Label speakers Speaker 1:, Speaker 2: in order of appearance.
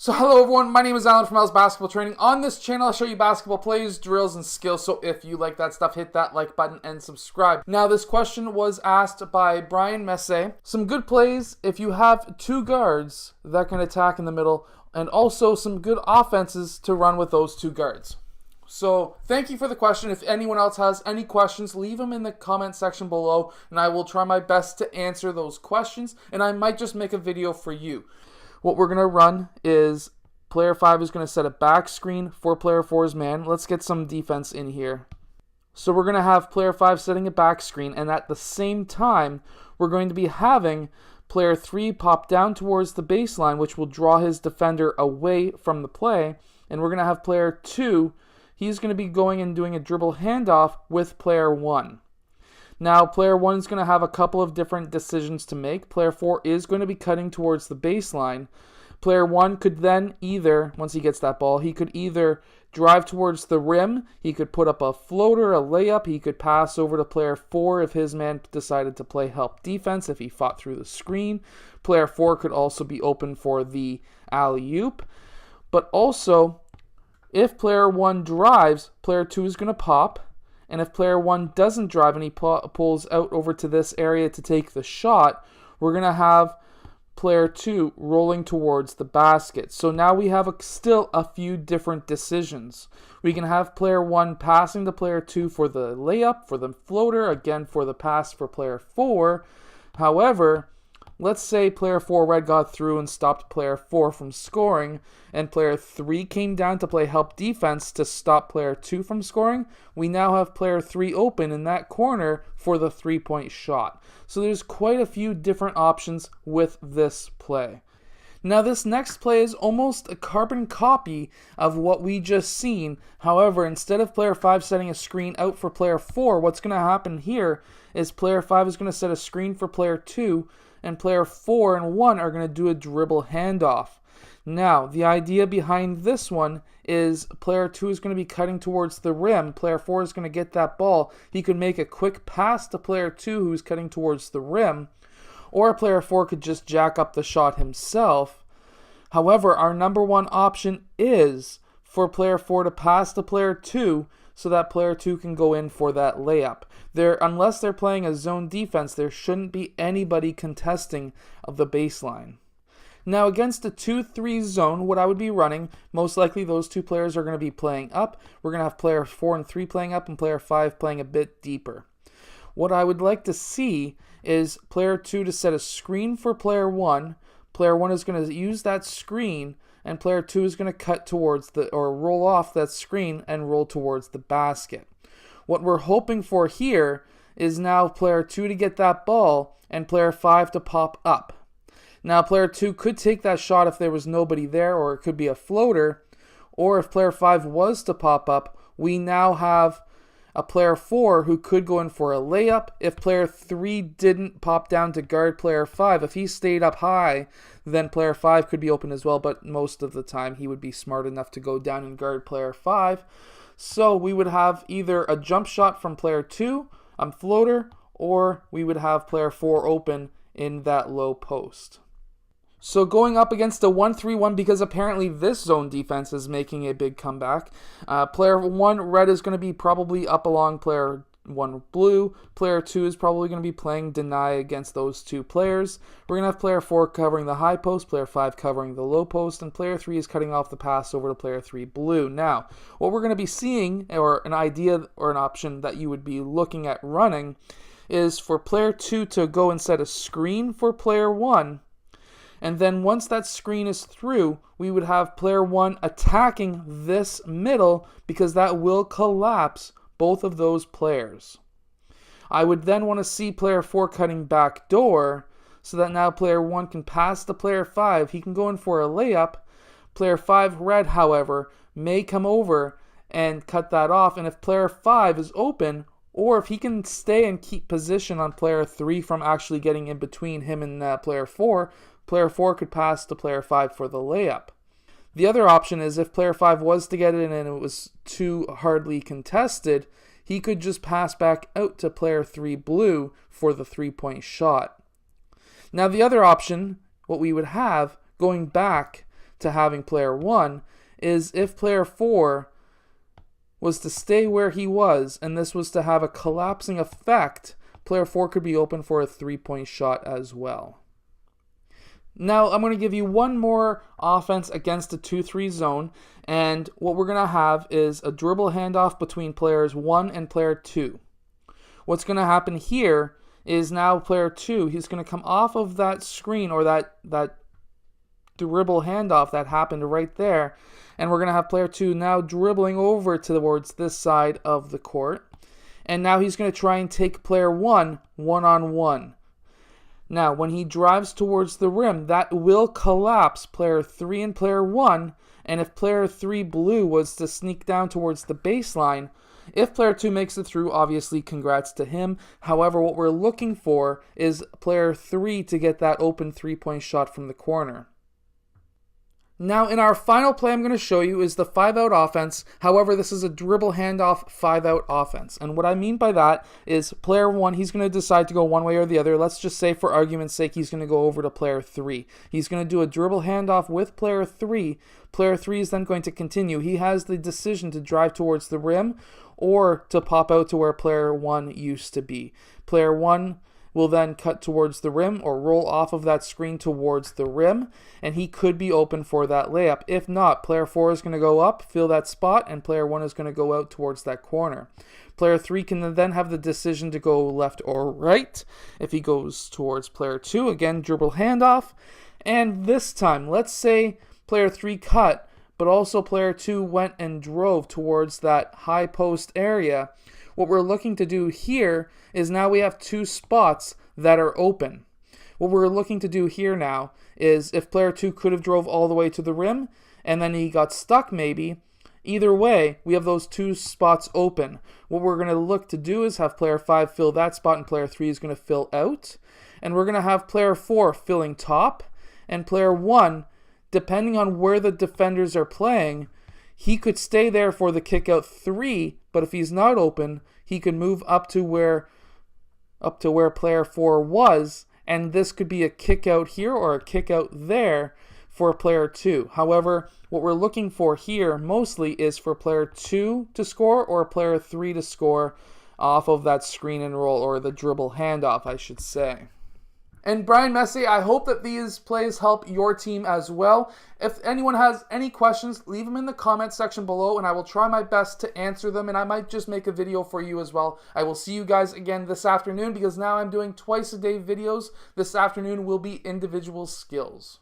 Speaker 1: So hello everyone, my name is Alan from Al's Basketball Training. On this channel, I'll show you basketball plays, drills, and skills. So if you like that stuff, hit that like button and subscribe. Now this question was asked by Brian Messe. Some good plays if you have two guards that can attack in the middle, and also some good offenses to run with those two guards. So thank you for the question. If anyone else has any questions, leave them in the comment section below, and I will try my best to answer those questions, and I might just make a video for you. What we're going to run is player 5 is going to set a back screen for player 4's man. Let's get some defense in here. So we're going to have player 5 setting a back screen, and at the same time, we're going to be having player 3 pop down towards the baseline, which will draw his defender away from the play, and we're going to have player 2, he's going to be going and doing a dribble handoff with player 1. Now, player 1 is going to have a couple of different decisions to make. Player 4 is going to be cutting towards the baseline. Player 1 could then either, once he gets that ball, he could either drive towards the rim, he could put up a floater, a layup, he could pass over to player 4 if his man decided to play help defense, if he fought through the screen. Player 4 could also be open for the alley-oop. But also, if player 1 drives, player 2 is going to pop. And if player 1 doesn't drive and he pulls out over to this area to take the shot, we're going to have player 2 rolling towards the basket. So now we have still a few different decisions. We can have player 1 passing to player 2 for the layup, for the floater, again for the pass for player 4. However, let's say player 4 red got through and stopped player 4 from scoring, and player 3 came down to play help defense to stop player 2 from scoring. We now have player 3 open in that corner for the three-point shot. So there's quite a few different options with this play. Now this next play is almost a carbon copy of what we just seen. However, instead of player 5 setting a screen out for player 4, what's going to happen here is player 5 is going to set a screen for player 2, and player 4 and 1 are going to do a dribble handoff. Now, the idea behind this one is player 2 is going to be cutting towards the rim. Player 4 is going to get that ball. He could make a quick pass to player 2 who's cutting towards the rim, or player 4 could just jack up the shot himself. However, our number one option is for player 4 to pass to player 2 so that player 2 can go in for that layup. Unless they're playing a zone defense, there shouldn't be anybody contesting of the baseline. Now against a 2-3 zone, what I would be running, most likely those two players are going to be playing up. We're going to have player 4 and 3 playing up and player 5 playing a bit deeper. What I would like to see is player 2 to set a screen for player 1. Player 1 is going to use that screen, and player 2 is going to cut towards or roll off that screen and roll towards the basket. What we're hoping for here is now player 2 to get that ball and player 5 to pop up. Now player 2 could take that shot if there was nobody there, or it could be a floater, or if player 5 was to pop up, we now have a player 4 who could go in for a layup. If player 3 didn't pop down to guard player 5, if he stayed up high, then player 5 could be open as well, but most of the time he would be smart enough to go down and guard player 5. So we would have either a jump shot from player 2, a floater, or we would have player 4 open in that low post. So going up against a 1-3-1, because apparently this zone defense is making a big comeback. Player 1 red is going to be probably up along player 1 blue. Player 2 is probably going to be playing deny against those two players. We're going to have player 4 covering the high post, player 5 covering the low post, and player 3 is cutting off the pass over to player 3 blue. Now, what we're going to be seeing, or an idea or an option that you would be looking at running, is for player 2 to go and set a screen for player 1. And then once that screen is through, we would have player 1 attacking this middle, because that will collapse both of those players. I would then want to see player 4 cutting back door, so that now player 1 can pass to player 5. He can go in for a layup. Player 5 red, however, may come over and cut that off. And if player 5 is open, or if he can stay and keep position on player 3 from actually getting in between him and player 4, player 4 could pass to player 5 for the layup. The other option is if player 5 was to get it and it was too hardly contested, he could just pass back out to player 3 blue for the three-point shot. Now the other option, what we would have, going back to having player 1 is if player 4 was to stay where he was, and this was to have a collapsing effect, player 4 could be open for a 3-point shot as well. Now, I'm going to give you one more offense against a 2-3 zone, and what we're going to have is a dribble handoff between players 1 and player 2. What's going to happen here is now player 2, he's going to come off of that screen or that dribble handoff that happened right there, and we're going to have player 2 now dribbling over towards this side of the court, and now he's going to try and take player 1 one-on-one. Now, when he drives towards the rim, that will collapse player 3 and player 1, and if player 3 blue was to sneak down towards the baseline, if player 2 makes it through, obviously congrats to him. However, what we're looking for is player 3 to get that open 3-point shot from the corner. Now, in our final play I'm going to show you is the 5-out offense. However, this is a dribble handoff 5-out offense. And what I mean by that is player 1, he's going to decide to go one way or the other. Let's just say for argument's sake, he's going to go over to player 3. He's going to do a dribble handoff with player 3. Player 3 is then going to continue. He has the decision to drive towards the rim or to pop out to where player 1 used to be. Player 1 will then cut towards the rim or roll off of that screen towards the rim, and he could be open for that layup. If not, player 4 is going to go up, fill that spot, and player 1 is going to go out towards that corner. Player 3 can then have the decision to go left or right. If he goes towards player 2, again, dribble handoff. And this time, let's say player 3 cut, but also player 2 went and drove towards that high post area. What we're looking to do here is now we have 2 spots that are open. What we're looking to do here now is if player 2 could have drove all the way to the rim and then he got stuck maybe, either way, we have those 2 spots open. What we're going to look to do is have player 5 fill that spot and player 3 is going to fill out. And we're going to have player 4 filling top and player 1, depending on where the defenders are playing, he could stay there for the kick out 3, but if he's not open, he could move up to where player 4 was, and this could be a kick out here or a kick out there for player 2. However, what we're looking for here mostly is for player 2 to score or player 3 to score off of that screen and roll, or the dribble handoff, I should say. And Brian Messier, I hope that these plays help your team as well. If anyone has any questions, leave them in the comment section below and I will try my best to answer them, and I might just make a video for you as well. I will see you guys again this afternoon because now I'm doing twice a day videos. This afternoon will be individual skills.